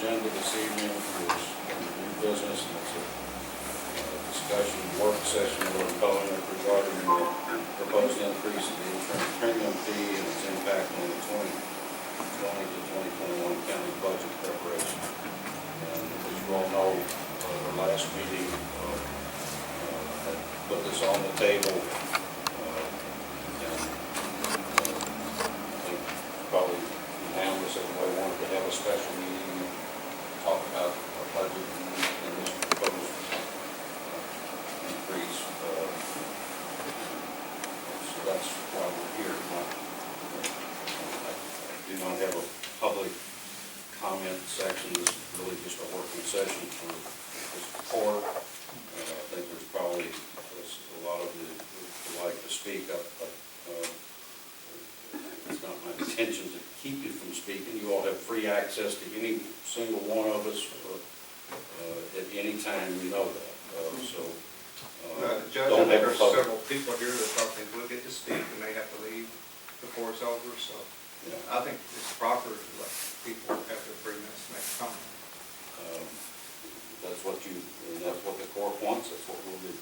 agenda this evening is new business, and it's a discussion, work session we're calling it regarding the proposed increase in the insurance premium fee and its impact on the 2020 to 2021 county budget preparation. And as you all know, the last meeting had put this on the table, and I think probably unanimous everybody wanted to have a special meeting and talk about our budget and this proposed increase. So that's why we're here tonight. I do not have a public comment section. This is really just a working session for this report. I think there's probably a lot of you would like to speak up, but it's not my intention to keep you from speaking. You all have free access to any single one of us at any time, you know that. Judge, I think there's several people here that thought they would get to speak and they have to leave before it's over, so yeah. I think it's proper to let people have their 3 minutes to make a comment. That's what the court wants, that's what we'll do.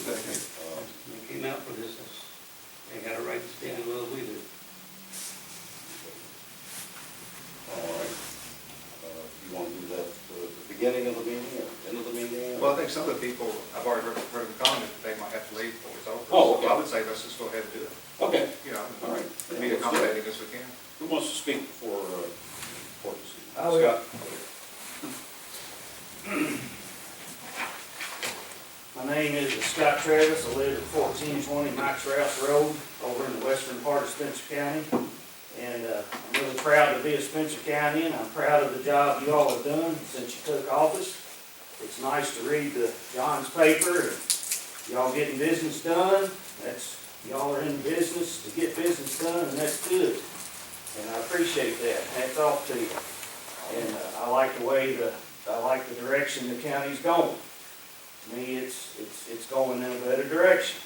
They came out for this, they got a right to stand as well as we do. All right. You want to do that at the beginning of the meeting or end of the meeting? Well, I think some of the people, I've already heard the comment that they might have to leave before it's over. Oh, okay. So I would say let's just go ahead and do it. Okay. You know, All right. be accommodating as we can. Who wants to speak for this evening? I will. Scott? My name is Scott Travis. I live at 1420 Mike's Rouse Road over in the western part of Spencer County. And I'm really proud to be a Spencer County, and I'm proud of the job you all have done since you took office. It's nice to read the John's paper, and y'all getting business done. Y'all are in business to get business done, and that's good. And I appreciate that. Hats off to you. And I like the direction the county's going. To me, it's going in a better direction.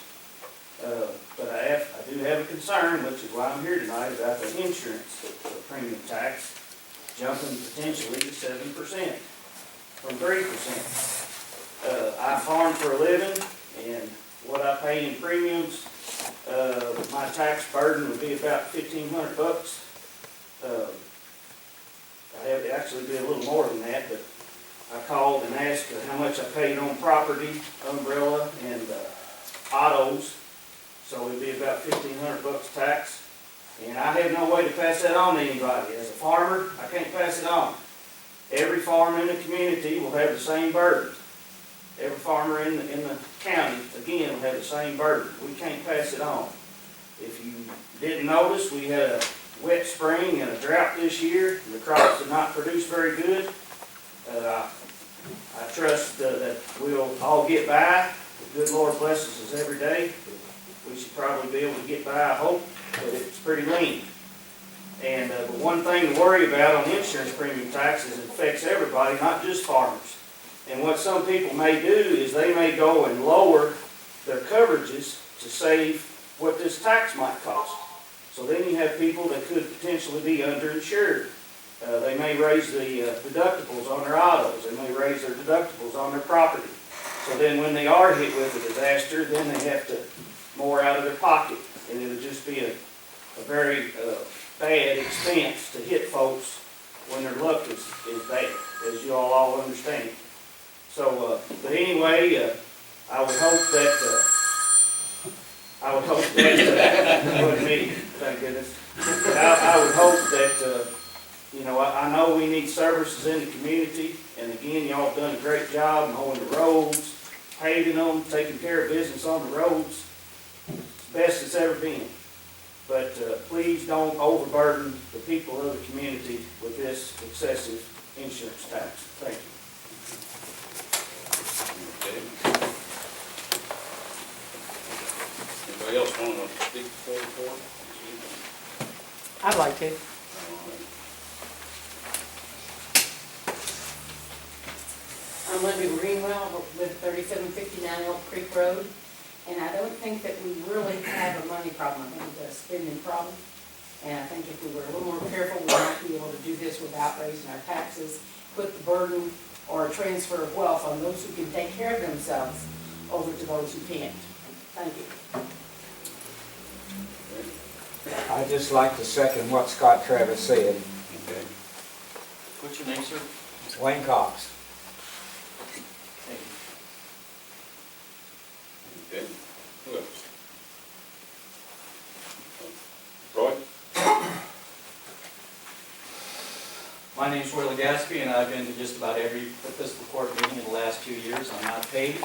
But I do have a concern, which is why I'm here tonight, about the insurance premium tax jumping potentially to 7% from 3%. I farm for a living, and what I pay in premiums, my tax burden would be about $1,500. I have to actually be a little more than that, but I called and asked how much I paid on property, umbrella, and autos. So it'd be about $1,500 tax. And I have no way to pass that on to anybody. As a farmer, I can't pass it on. Every farmer in the community will have the same burden. Every farmer in the county, again, will have the same burden. We can't pass it on. If you didn't notice, we had a wet spring and a drought this year. The crops did not produce very good. I trust that we'll all get by. The good Lord blesses us every day. We should probably be able to get by, I hope, but it's pretty lean. And the one thing to worry about on the insurance premium tax is it affects everybody, not just farmers. And what some people may do is they may go and lower their coverages to save what this tax might cost. So then you have people that could potentially be underinsured. They may raise the deductibles on their autos. They may raise their deductibles on their property. So then when they are hit with a disaster, then they have to more out of their pocket. And it'll just be a very bad expense to hit folks when their luck is bad, as you all understand. So, but anyway, I would hope that, wasn't me, thank goodness. But I would hope that, you know, I know we need services in the community, and again, y'all have done a great job mowing the roads, paving them, taking care of business on the roads. It's the best it's ever been. But please don't overburden the people of the community with this excessive insurance tax. Thank you. Okay. Anybody else want to speak before the board? I'd like to. I'm Linda Greenwell, with 3759 Elk Creek Road, and I don't think that we really have a money problem. I think it's a spending problem. And I think if we were a little more careful, we might be able to do this without raising our taxes, put the burden or a transfer of wealth on those who can take care of themselves over to those who can't. Thank you. I'd just like to second what Scott Travis said. Okay. What's your name, sir? Wayne Cox. Okay, who else? Roy? My name's Roy Legaspi, and I've been to just about every fiscal court meeting in the last 2 years. I'm not paid.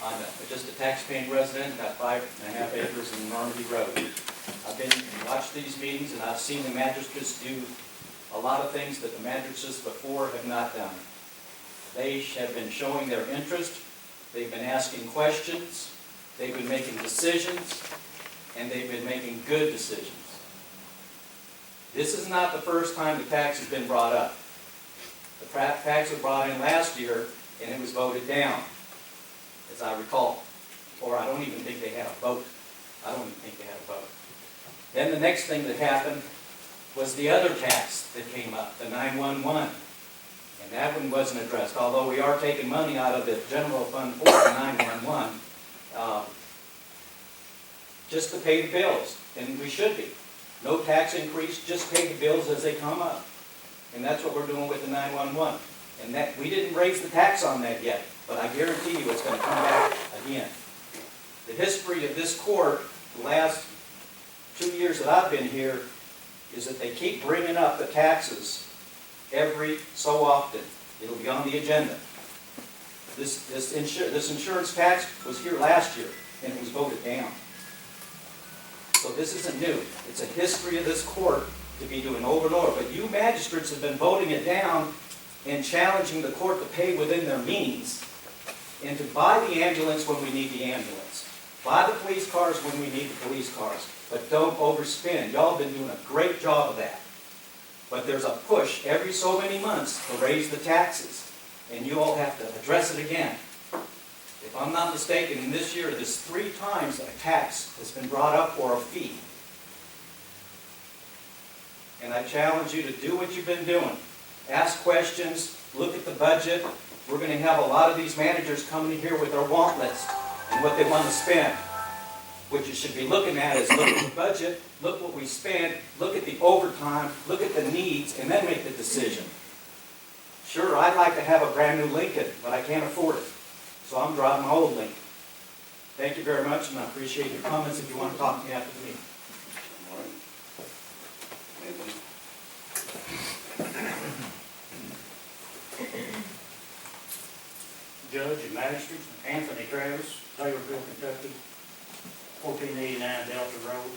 I'm just a tax-paying resident, got 5.5 acres in Normandy Road. I've been and watched these meetings, and I've seen the magistrates do a lot of things that the magistrates before have not done. They have been showing their interest, they've been asking questions, they've been making decisions, and they've been making good decisions. This is not the first time the tax has been brought up. The tax was brought in last year, and it was voted down, as I recall. Or I don't even think they had a vote. I don't even think they had a vote. Then the next thing that happened was the other tax that came up, the 911. And that one wasn't addressed, although we are taking money out of the general fund for the 911, just to pay the bills, and we should be. No tax increase, just pay the bills as they come up. And that's what we're doing with the 911. And that, we didn't raise the tax on that yet, but I guarantee you it's going to come back again. The history of this court, the last 2 years that I've been here, is that they keep bringing up the taxes every so often. It'll be on the agenda. This insurance tax was here last year, and it was voted down. So this isn't new. It's a history of this court to be doing over and over. But you magistrates have been voting it down and challenging the court to pay within their means and to buy the ambulance when we need the ambulance. Buy the police cars when we need the police cars. But don't overspend. Y'all have been doing a great job of that. But there's a push every so many months to raise the taxes. And you all have to address it again. If I'm not mistaken, in this year, there's 3 times a tax has been brought up or a fee. And I challenge you to do what you've been doing. Ask questions, look at the budget. We're going to have a lot of these managers coming in here with their want list and what they want to spend. What you should be looking at is look at the budget, look what we spend, look at the overtime, look at the needs, and then make the decision. Sure, I'd like to have a brand new Lincoln, but I can't afford it. So I'm driving my old Lincoln. Thank you very much, and I appreciate your comments if you want to talk to me after the meeting. All right. Anybody? Judge and Magistrate Anthony Travis, Taylorville, Kentucky, 1489 Delta Road.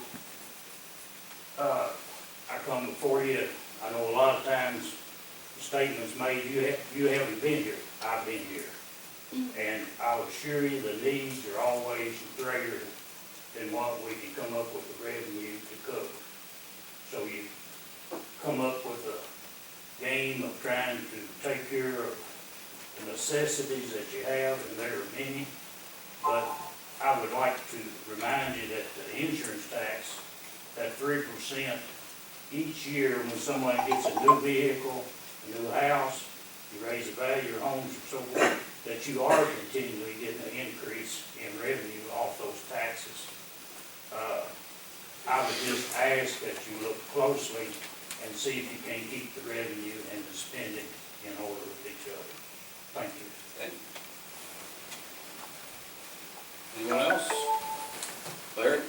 I come before you, I know a lot of times statements made, you haven't been here, I've been here. And I'll assure you the needs are always greater than what we can come up with the revenue to cover. So you come up with a game of trying to take care of the necessities that you have, and there are many. But I would like to remind you that the insurance tax, that 3% each year when someone gets a new vehicle, a new house, you raise the value of your homes and so forth, that you are continually getting an increase in revenue off those taxes. I would just ask that you look closely and see if you can keep the revenue and the spending in order with each other. Thank you. Thank you. Anyone else? Larry?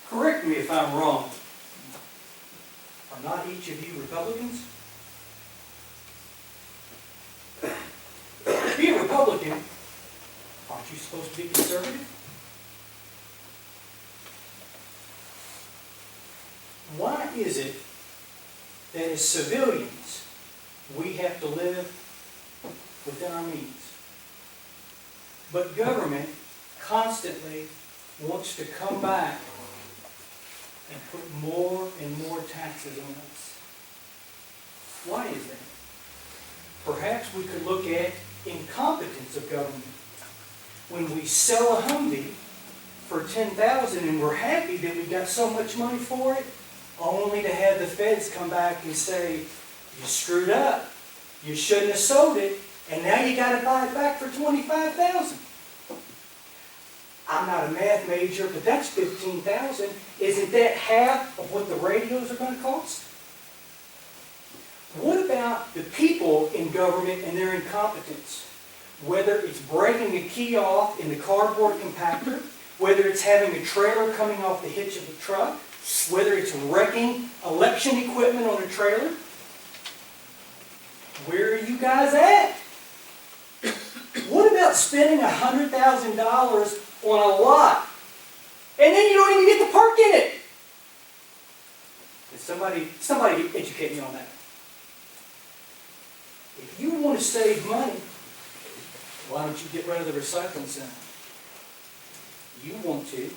Correct me if I'm wrong. Are not each of you Republicans? To be a Republican, aren't you supposed to be conservative? Why is it that as civilians, we have to live within our means? But government constantly wants to come back and put more and more taxes on us. Why is that? Perhaps we could look at incompetence of government. When we sell a Humvee, for 10,000 and we're happy that we got so much money for it, only to have the feds come back and say, you screwed up, you shouldn't have sold it, and now you gotta buy it back for 25,000. I'm not a math major, but that's 15,000. Isn't that half of what the radios are gonna cost? What about the people in government and their incompetence? Whether it's breaking a key off in the cardboard compactor, whether it's having a trailer coming off the hitch of a truck, whether it's wrecking election equipment on a trailer, where are you guys at? What about spending $100,000 on a lot, and then you don't even get to park in it? Can somebody educate me on that. If you want to save money, why don't you get rid of the recycling center? You want to,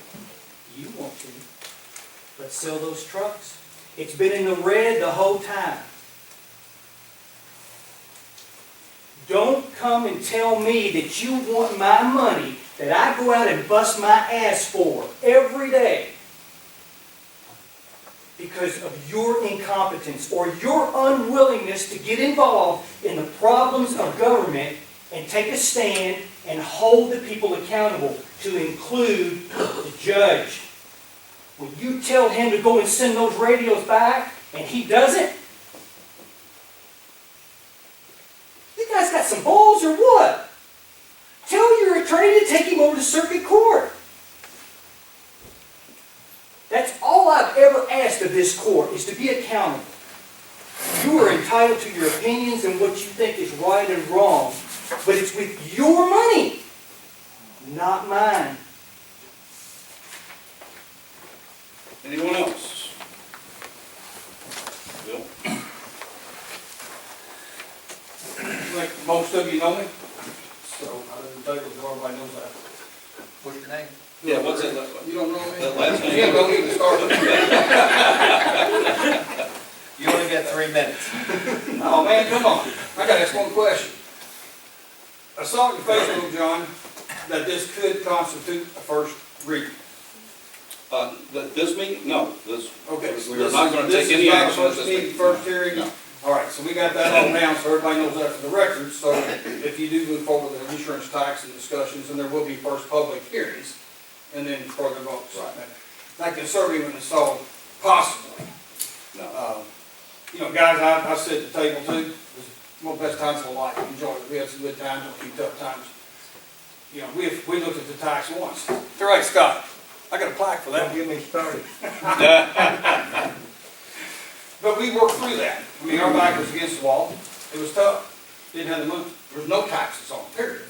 but sell those trucks. It's been in the red the whole time. Don't come and tell me that you want my money that I go out and bust my ass for every day because of your incompetence or your unwillingness to get involved in the problems of government and take a stand and hold the people accountable, to include the judge. When you tell him to go and send those radios back and he doesn't, you guys got some balls or what? Tell your attorney to take him over to circuit court. That's all I've ever asked of this court, is to be accountable. You are entitled to your opinions and what you think is right and wrong, but it's with your money, not mine. Anyone else? Bill? Like most of you know me, so I didn't tell you, everybody knows that. What's your name? Yeah, what's it? You don't know me? That last name. Yeah, don't need to start with You only got 3 minutes. Oh, man, come on. I gotta ask one question. I saw on your Facebook, John, that this could constitute a first reading. This meeting? No, this, Okay. we are not gonna take any action This on is not first meeting, this. first hearing? No. All right, so we got that all down, so everybody knows that for the record. So if you do move forward with the insurance tax and discussions, and there will be first public hearings, and then further votes. Right. That can certainly be solved possibly. No. You know, guys, I sit at the table too. It was one of the best times of my life. Enjoyed it. We had some good times, a few tough times. You know, we looked at the tax once. You're right, Scott. I got a plaque for that. Don't get me started. But we worked through that. I mean, our back was against the wall. It was tough. Didn't have the money. There was no taxes on it, period.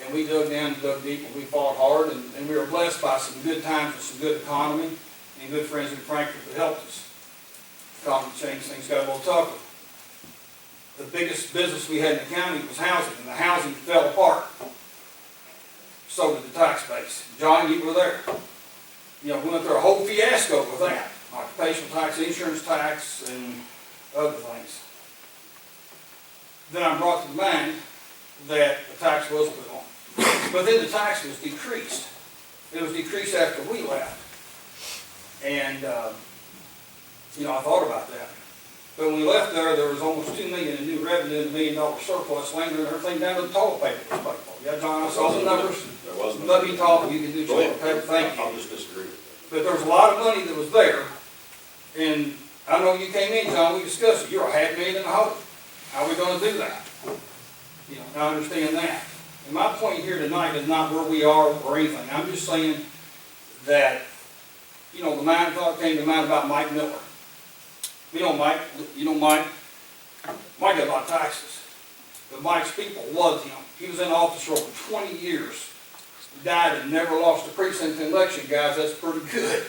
And we dug down, dug deep, and we fought hard, and we were blessed by some good times and some good economy and good friends in Frankfurt that helped us. Economy changed, things got a little tougher. The biggest business we had in the county was housing, and the housing fell apart. So did the tax base. John, you were there. You know, we went through a whole fiasco with that. Occupational tax, insurance tax, and other things. Then I'm brought to mind that the tax was put on. But then the tax was decreased. It was decreased after we left. And, you know, I thought about that. But when we left there was almost $2 million in new revenue and $1 million surplus, lingering everything down to the toilet paper was paid for. Yeah, John, I saw the numbers. There was no. Let me talk, you can do Go toilet ahead. paper, thank you. I'll just disagree with But there was a lot of money that was there, and I know you came in, John, we discussed it, you're $500,000 in the hole. How are we gonna do that? You know, I understand that. And my point here tonight is not where we are or anything, I'm just saying that, you know, the thought came to mind about Mike Miller. You know Mike got a lot of taxes, but Mike's people loved him. He was in office for over 20 years. Died and never lost a precinct election, guys, that's pretty good.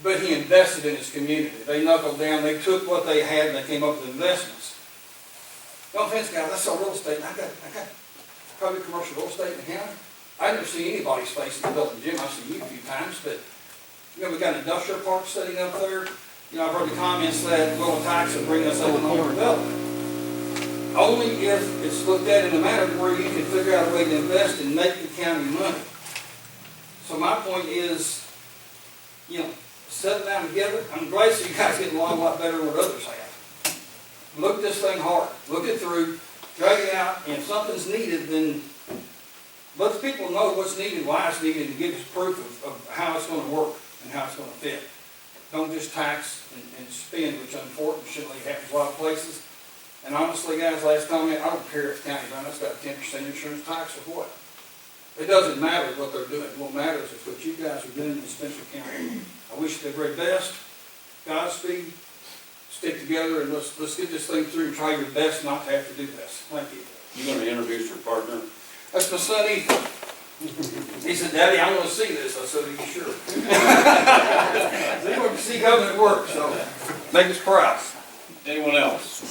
But he invested in his community. They knuckled down, they took what they had and they came up with investments. No offense, guys, I sell real estate, and I got probably commercial real estate in the county. I never see anybody's face in the building, Jim, I've seen you a few times, but, you know, we got an industrial park sitting up there. You know, I've heard the comments that going tax and bring us up in over development. Only if it's looked at in a manner where you can figure out a way to invest and make the county money. So my point is, you know, settle down together. I'm glad to see you guys getting along a lot better than what others have. Look at this thing hard, look it through, drag it out, and if something's needed, then let the people know what's needed, why it's needed, and give us proof of how it's gonna work and how it's gonna fit. Don't just tax and spend, which unfortunately happens a lot of places. And honestly, guys, last comment, I don't care if the county run, it's got a 10% insurance tax or what. It doesn't matter what they're doing. What matters is what you guys are doing in Spencer County. I wish you the very best. Godspeed. Stick together and let's get this thing through and try your best not to have to do this. Thank you. You gonna introduce your partner? That's my son Ethan. He said, Daddy, I want to see this. I said, are you sure? They want to see government work, so make us proud. Anyone else?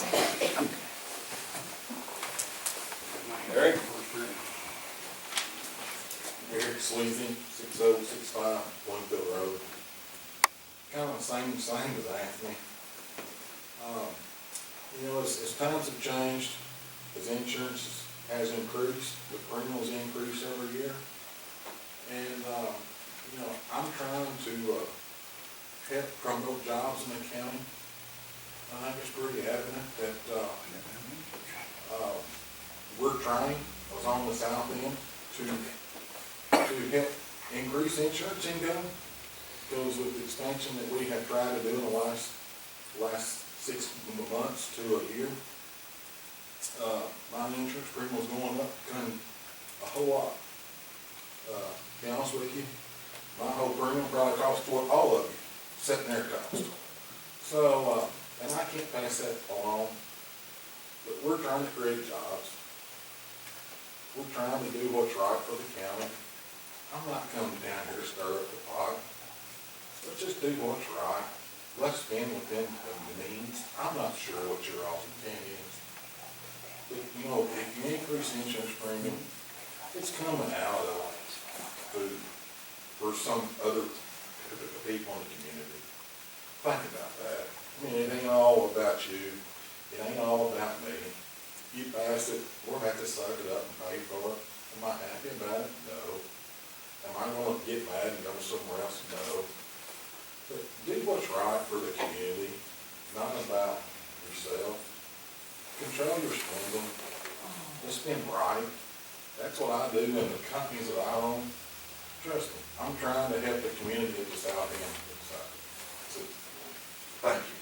Eric? Eric Sleazy, 6065 Bloomfield Road. Kind of the same as Anthony. You know, as times have changed, as insurance has increased, the premiums increase every year. And, you know, I'm trying to help promote jobs in the county. I think it's pretty evident that we're trying, I was on the south end, to help increase insurance income. Because with the expansion that we have tried to do in the last 6 months to a year, my insurance premium was going up a whole lot. To be honest with you, my whole premium probably cost what all of you sitting there cost. So, and I can't pass that along, but we're trying to create jobs. We're trying to do what's right for the county. I'm not coming down here to stir up the pot. Let's just do what's right. Let's spend within the means. I'm not sure what your all's intent is. But, you know, if you increase the insurance premium, it's coming out of food for some other people in the community. Think about that. I mean, it ain't all about you. It ain't all about me. You pass it, we'll have to suck it up and pay for it. Am I happy about it? No. Am I gonna get mad and go somewhere else? No. But do what's right for the community, not about yourself. Control your spending. Let's spend right. That's what I do in the companies that I own. Trust me, I'm trying to help the community at the south end. So, thank you.